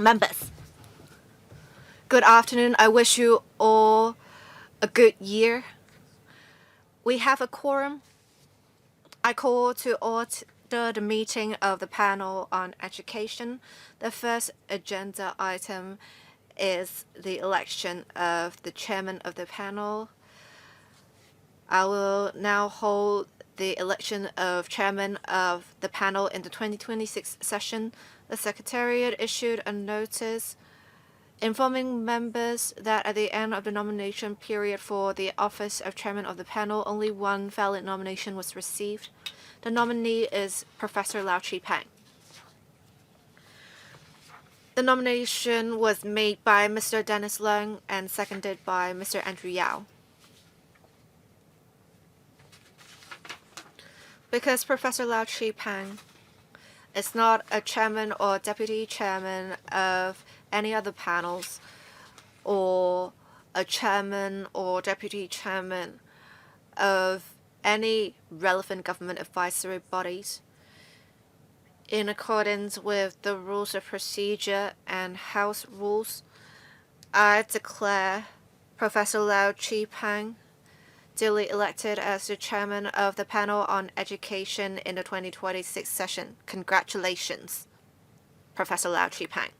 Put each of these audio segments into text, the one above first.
Members, good afternoon. I wish you all a good year. We have a quorum. I call to order the meeting of the panel on education. The first agenda item is the election of the chairman of the panel. I will now hold the election of chairman of the panel in the 2026 session. The Secretariat issued a notice informing members that at the end of the nomination period for the office of chairman of the panel, only one valid nomination was received. The nominee is Professor Lau Chi-pang. The nomination was made by Mr. Dennis Leung and seconded by Mr. Andrew Yao. Because Professor Lau Chi-pang is not a chairman or deputy chairman of any other panels or a chairman or deputy chairman of any relevant government advisory bodies, in accordance with the rules of procedure and House rules, I declare Professor Lau Chi-pang duly elected as the chairman of the panel on education in the 2026 session. Congratulations, Professor Lau Chi-pang.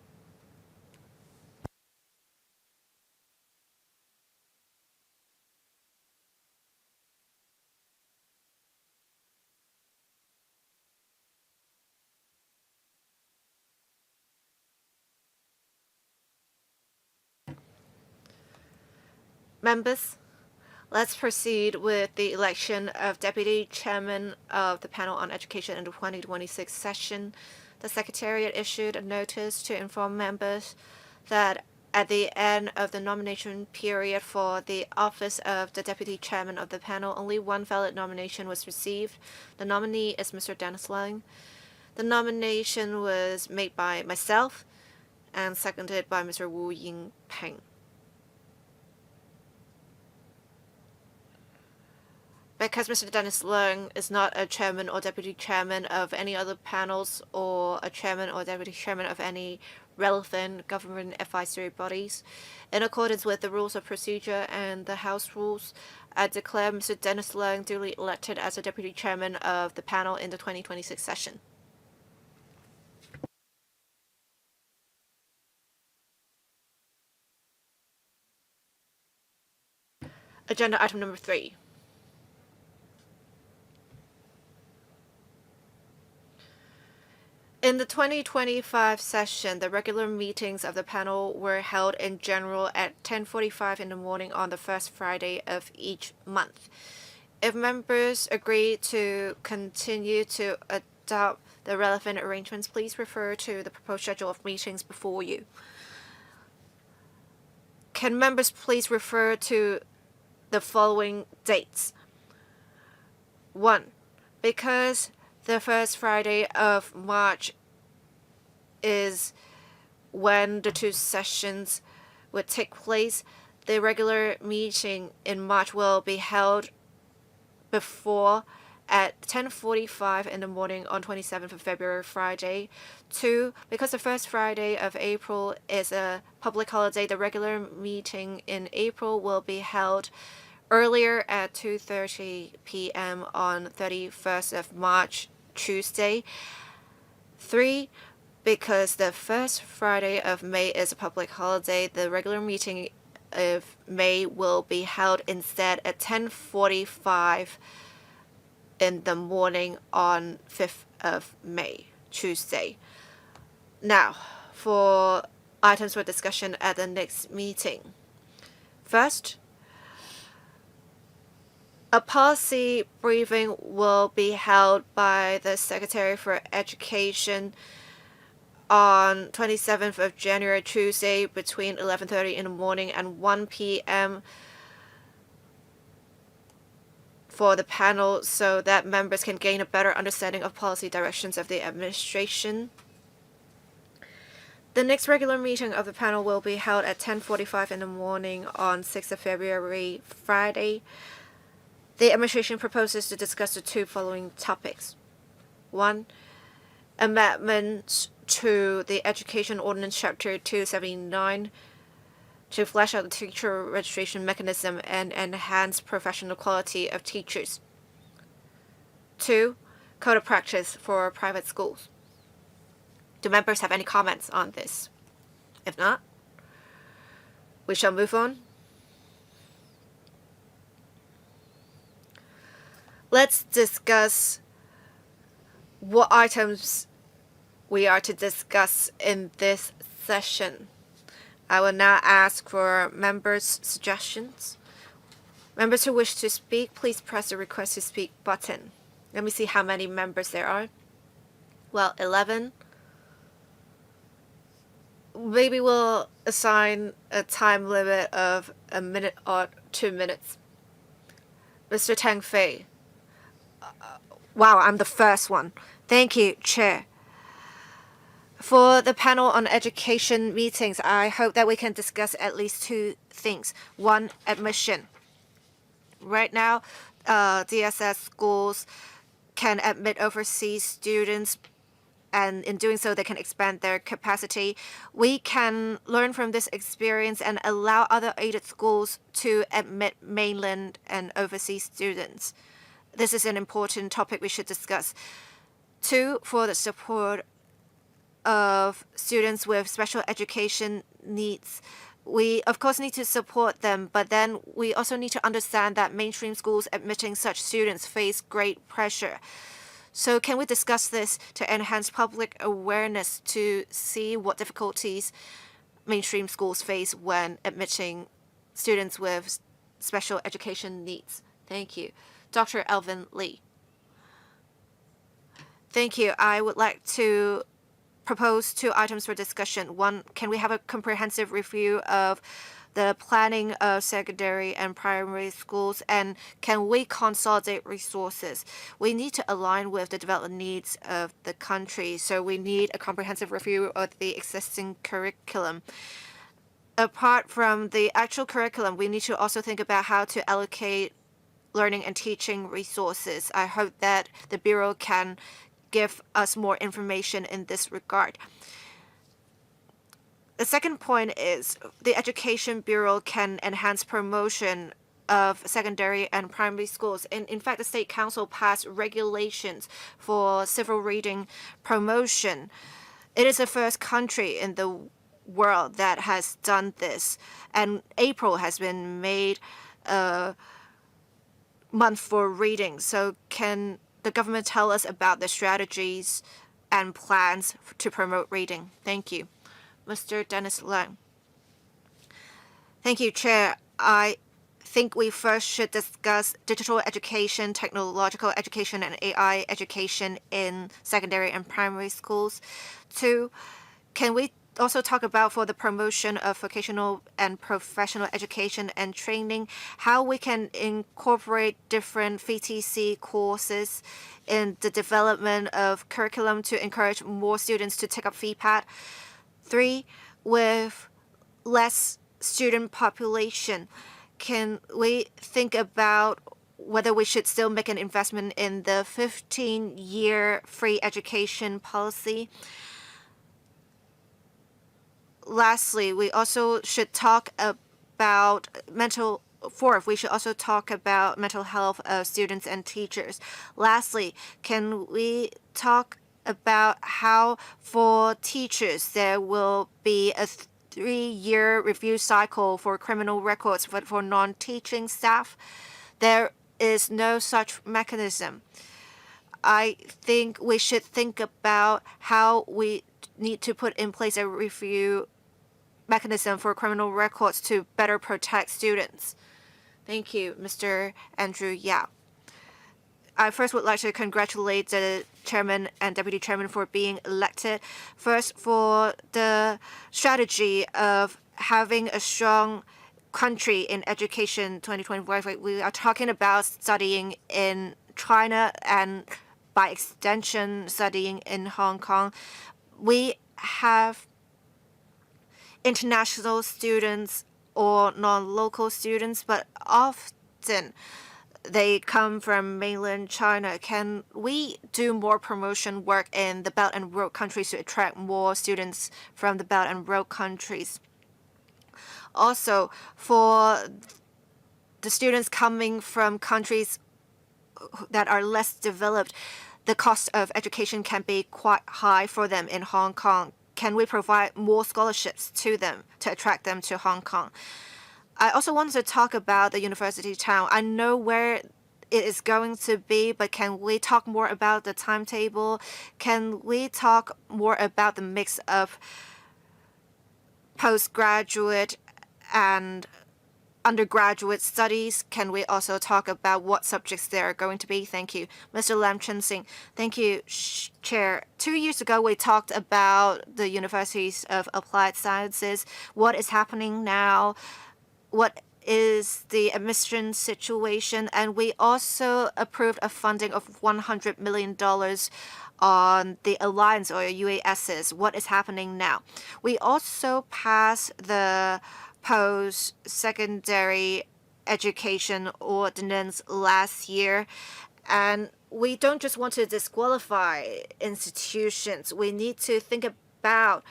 Members, let's proceed with the election of Deputy Chairman of the Panel on Education in the 2026 session. The Secretariat issued a notice to inform members that at the end of the nomination period for the office of the Deputy Chairman of the panel, only one valid nomination was received. The nominee is Mr. Dennis Leung. The nomination was made by myself and seconded by Mr. Wu Ying-peng. Because Mr. Dennis Leung is not a chairman or deputy chairman of any other panels or a chairman or deputy chairman of any relevant government advisory bodies, in accordance with the rules of procedure and the House rules, I declare Mr. Dennis Leung duly elected as the deputy chairman of the panel in the 2026 session. Agenda item number 3. In the 2025 session, the regular meetings of the panel were held in general at 10:45 in the morning on the first Friday of each month. If members agree to continue to adopt the relevant arrangements, please refer to the proposed schedule of meetings before you. Can members please refer to the following dates? 1. Because the first Friday of March is when the two sessions would take place, the regular meeting in March will be held before at 10:45 in the morning on 27th of February, Friday. 2. Because the first Friday of April is a public holiday, the regular meeting in April will be held earlier at 2:30 p.m. on 31st of March, Tuesday. 3. Because the first Friday of May is a public holiday, the regular meeting of May will be held instead at 10:45 in the morning on 5th of May, Tuesday. Now, for items for discussion at the next meeting. First, a policy briefing will be held by the Secretary for Education on 27th of January, Tuesday, between 11:30 in the morning and 1 p.m. for the panel so that members can gain a better understanding of policy directions of the administration. The next regular meeting of the panel will be held at 10:45 in the morning on 6th of February, Friday. The administration proposes to discuss the two following topics. 1. Amendments to the Education Ordinance Chapter 279 to flesh out the teacher registration mechanism and enhance professional quality of teachers. 2. Code of practice for private schools. Do members have any comments on this? If not, we shall move on. Let's discuss what items we are to discuss in this session. I will now ask for members' suggestions. Members who wish to speak, please press the request to speak button. Let me see how many members there are. Well, 11. Maybe we'll assign a time limit of a minute or 2 minutes. Mr. Tang Fei. Wow, I'm the first one. Thank you, Chair. For the panel on education meetings, I hope that we can discuss at least 2 things. 1, admission. Right now, DSS schools can admit overseas students, and in doing so, they can expand their capacity. We can learn from this experience and allow other aided schools to admit mainland and overseas students. This is an important topic we should discuss. 2, for the support of students with special education needs. We, of course, need to support them, but then we also need to understand that mainstream schools admitting such students face great pressure. So can we discuss this to enhance public awareness to see what difficulties mainstream schools face when admitting students with special education needs? Thank you. Dr. Alvin Lee. Thank you. I would like to propose 2 items for discussion. 1, can we have a comprehensive review of the planning of secondary and primary schools, and can we consolidate resources? We need to align with the development needs of the country, so we need a comprehensive review of the existing curriculum. Apart from the actual curriculum, we need to also think about how to allocate learning and teaching resources. I hope that the Bureau can give us more information in this regard. The second point is the Education Bureau can enhance promotion of secondary and primary schools. In fact, the State Council passed regulations for civil reading promotion. It is the first country in the world that has done this, and April has been made a month for reading. So can the government tell us about the strategies and plans to promote reading? Thank you. Mr. Dennis Lang. Thank you, Chair. I think we first should discuss digital education, technological education, and AI education in secondary and primary schools. 2, can we also talk about, for the promotion of vocational and professional education and training, how we can incorporate different VTC courses in the development of curriculum to encourage more students to take up VPAT? 3, with less student population, can we think about whether we should still make an investment in the 15-year free education policy? Lastly, we also should talk about we should also talk about mental health of students and teachers. Lastly, can we talk about how for teachers there will be a 3-year review cycle for criminal records, but for non-teaching staff, there is no such mechanism. I think we should think about how we need to put in place a review mechanism for criminal records to better protect students. Thank you, Mr. Andrew Yao. I first would like to congratulate the chairman and deputy chairman for being elected. First, for the strategy of having a strong country in education 2025, we are talking about studying in China and by extension studying in Hong Kong. We have international students or non-local students, but often they come from mainland China. Can we do more promotion work in the Belt and Road countries to attract more students from the Belt and Road countries? Also, for the students coming from countries that are less developed, the cost of education can be quite high for them in Hong Kong. Can we provide more scholarships to them to attract them to Hong Kong? I also wanted to talk about the university town. I know where it is going to be, but can we talk more about the timetable? Can we talk more about the mix of postgraduate and undergraduate studies? Can we also talk about what subjects there are going to be? Thank you. Mr. Lam Chen Sing. Thank you, Chair. 2 years ago, we talked about the universities of applied sciences. What is happening now? What is the admission situation? And we also approved a funding of $100 million on the Alliance or UASs. What is happening now? We also passed the post-secondary education ordinance last year, and we don't just want to disqualify institutions. We need to think about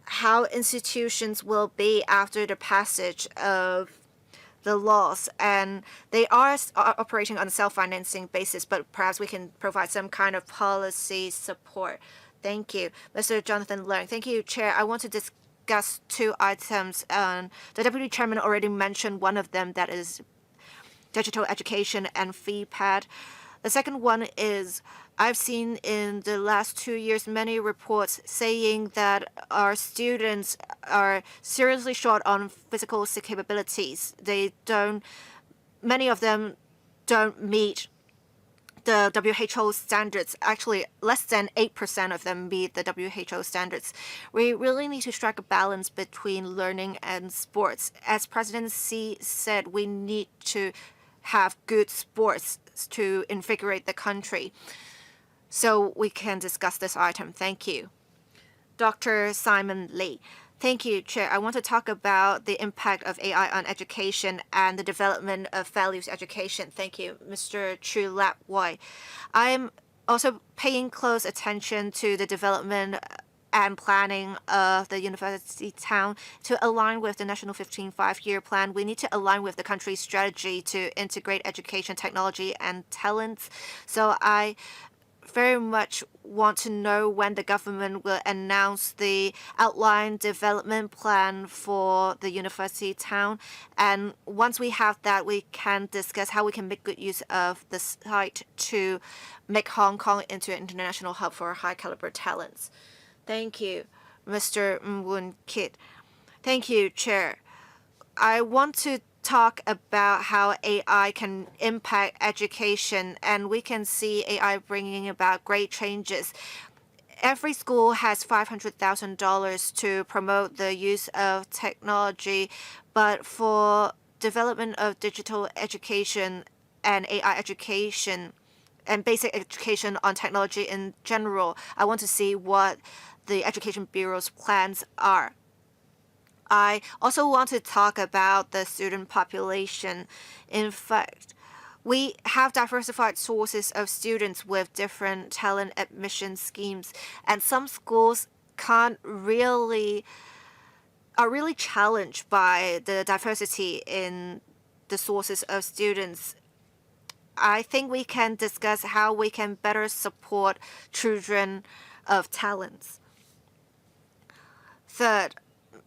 how institutions will be after the passage of the laws, and they are operating on a self-financing basis, but perhaps we can provide some kind of policy support. Thank you. Mr. Jonathan Leung. Thank you, Chair. I want to discuss 2 items. The Deputy Chairman already mentioned one of them, that is digital education and FEPAD. The second one is I've seen in the last 2 years many reports saying that our students are seriously short on physical capabilities. Many of them don't meet the WHO standards. Actually, less than 8% of them meet the WHO standards. We really need to strike a balance between learning and sports. As President Xi said, we need to have good sports to invigorate the country. So we can discuss this item. Thank you. Dr. Simon Lee. Thank you, Chair. I want to talk about the impact of AI on education and the development of values education. Thank you, Mr. Chu Lap Wai. I'm also paying close attention to the development and planning of the university town to align with the National 15 5-year plan. We need to align with the country's strategy to integrate education, technology, and talents. So I very much want to know when the government will announce the outline development plan for the university town. And once we have that, we can discuss how we can make good use of the site to make Hong Kong into an international hub for high caliber talents. Thank you, Mr. Woon Kit. Thank you, Chair. I want to talk about how AI can impact education, and we can see AI bringing about great changes. Every school has $500,000 to promote the use of technology, but for development of digital education and AI education and basic education on technology in general, I want to see what the Education Bureau's plans are. I also want to talk about the student population. In fact, we have diversified sources of students with different talent admission schemes, and some schools are really challenged by the diversity in the sources of students. I think we can discuss how we can better support children of talents. Third,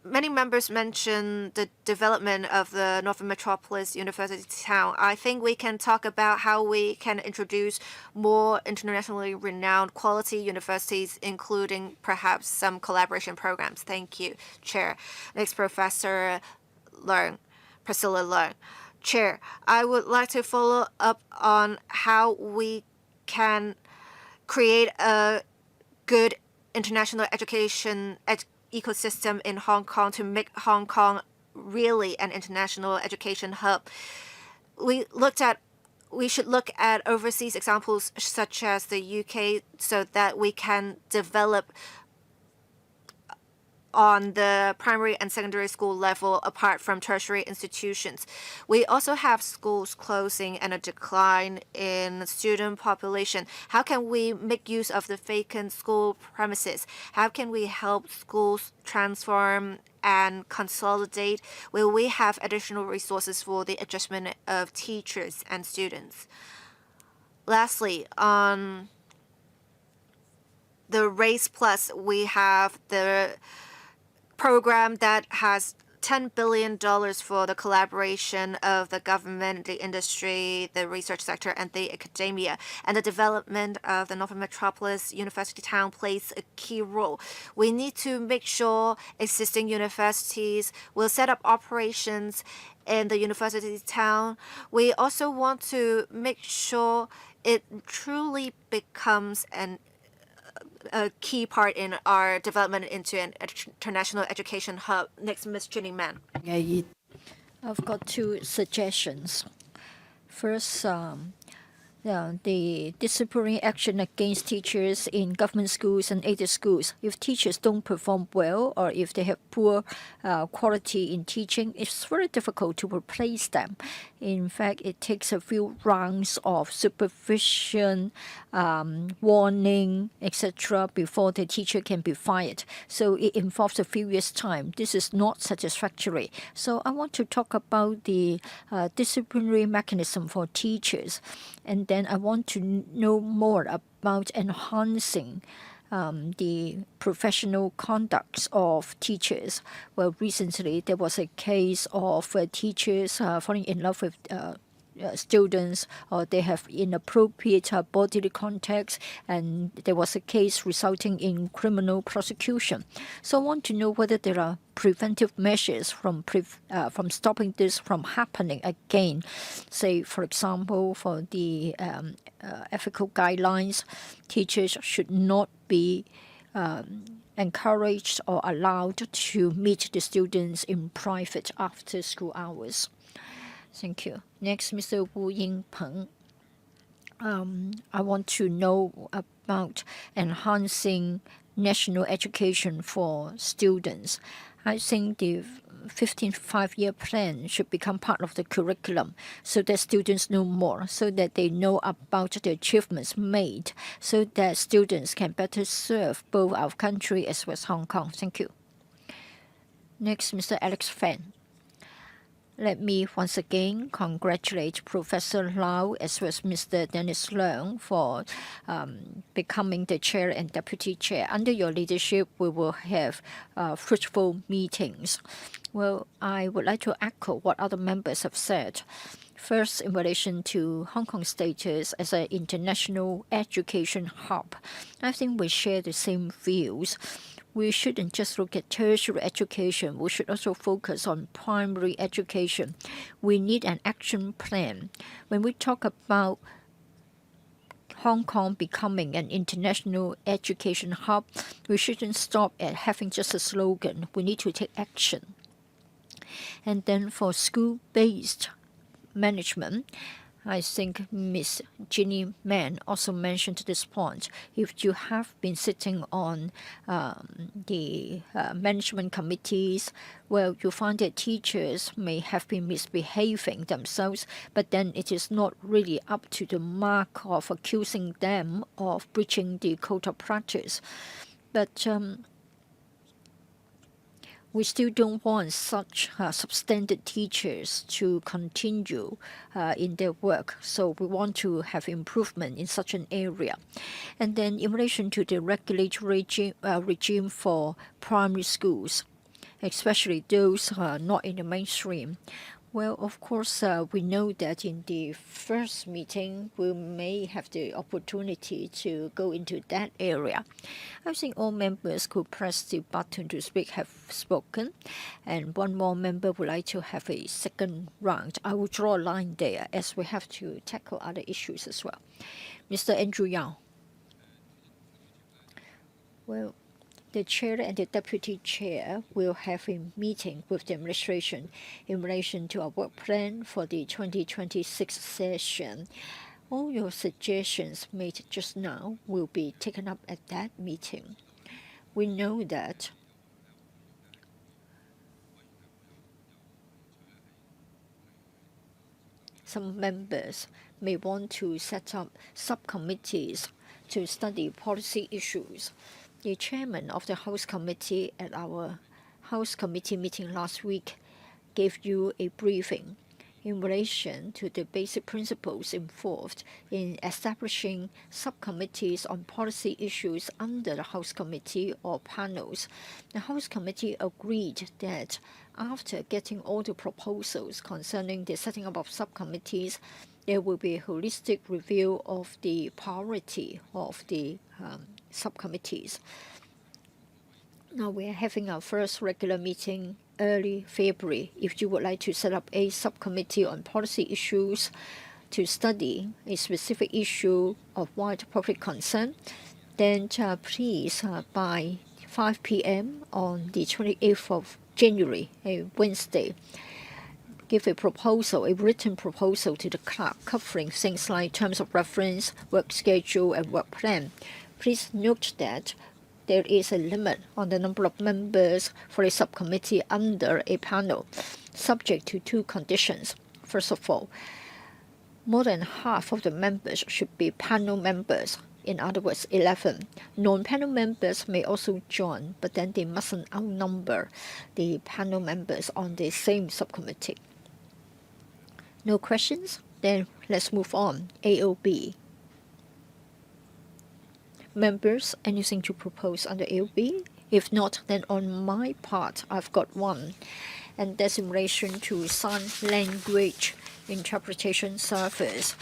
many members mentioned the development of the Northern Metropolis University town. I think we can talk about how we can introduce more internationally renowned quality universities, including perhaps some collaboration programs. Thank you, Chair. Next, Professor Leung, Priscilla Leung. Chair, I would like to follow up on how we can create a good international education ecosystem in Hong Kong to make Hong Kong really an international education hub. We should look at overseas examples such as the UK so that we can develop on the primary and secondary school level apart from tertiary institutions. We also have schools closing and a decline in student population. How can we make use of the vacant school premises? How can we help schools transform and consolidate? Will we have additional resources for the adjustment of teachers and students? Lastly, on the Race Plus, we have the program that has $10 billion for the collaboration of the government, the industry, the research sector, and the academia. And the development of the Northern Metropolis University Town plays a key role. We need to make sure existing universities will set up operations in the university town. We also want to make sure it truly becomes a key part in our development into an international education hub. Next, Ms. Jenny Mann. I've got two suggestions. First, the disciplinary action against teachers in government schools and aided schools. If teachers don't perform well or if they have poor quality in teaching, it's very difficult to replace them. In fact, it takes a few rounds of supervision, warning, etc. before the teacher can be fired. So it involves a few years' time. This is not satisfactory. So I want to talk about the disciplinary mechanism for teachers. And then I want to know more about enhancing the professional conducts of teachers. Well, recently there was a case of teachers falling in love with students, or they have inappropriate bodily contacts, and there was a case resulting in criminal prosecution. So I want to know whether there are preventive measures from stopping this from happening again. Say, for example, for the ethical guidelines, teachers should not be encouraged or allowed to meet the students in private after school hours. Thank you. Next, Mr. Wu Yingpeng. I want to know about enhancing national education for students. I think the 15th five-year plan should become part of the curriculum so that students know more, so that they know about the achievements made, so that students can better serve both our country as well as Hong Kong. Thank you. Next, Mr. Alex Fan. Let me once again congratulate Professor Lau as well as Mr. Dennis Leung for becoming the chair and deputy chair. Under your leadership, we will have fruitful meetings. Well, I would like to echo what other members have said. First, in relation to Hong Kong's status as an international education hub, I think we share the same views. We shouldn't just look at tertiary education. We should also focus on primary education. We need an action plan. When we talk about Hong Kong becoming an international education hub, we shouldn't stop at having just a slogan. We need to take action. And then for school-based management, I think Ms. Jenny Mann also mentioned this point. If you have been sitting on the management committees, well, you find that teachers may have been misbehaving themselves, but then it is not really up to the mark of accusing them of breaching the code of practice. But we still don't want such substandard teachers to continue in their work. So we want to have improvement in such an area. And then in relation to the regulatory regime for primary schools, especially those not in the mainstream, well, of course, we know that in the first meeting, we may have the opportunity to go into that area. I think all members who press the button to speak have spoken, and one more member would like to have a second round. I will draw a line there as we have to tackle other issues as well. Mr. Andrew Yao. Well, the chair and the deputy chair will have a meeting with the administration in relation to our work plan for the 2026 session. All your suggestions made just now will be taken up at that meeting. We know that some members may want to set up subcommittees to study policy issues. The chairman of the House Committee at our House Committee meeting last week gave you a briefing in relation to the basic principles involved in establishing subcommittees on policy issues under the House Committee or panels. The House Committee agreed that after getting all the proposals concerning the setting up of subcommittees, there will be a holistic review of the priority of the subcommittees. Now we are having our first regular meeting early February. If you would like to set up a subcommittee on policy issues to study a specific issue of wide public concern, then please by 5 p.m. on the 28th of January, a Wednesday, give a proposal, a written proposal to the clerk covering things like terms of reference, work schedule, and work plan. Please note that there is a limit on the number of members for a subcommittee under a panel, subject to two conditions. First of all, more than half of the members should be panel members. In other words, 11. Non-panel members may also join, but then they mustn't outnumber the panel members on the same subcommittee. No questions? Then let's move on. AOB. Members, anything to propose under AOB? If not, then on my part, I've got one, and that's in relation to sign language interpretation service.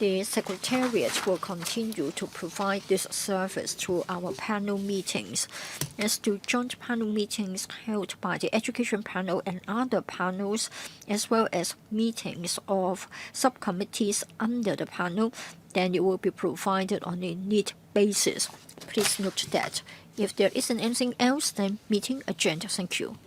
The Secretariat will continue to provide this service through our panel meetings. As to joint panel meetings held by the Education Panel and other panels, as well as meetings of subcommittees under the panel, then it will be provided on a need basis. Please note that. If there isn't anything else, then meeting adjourned. Thank you.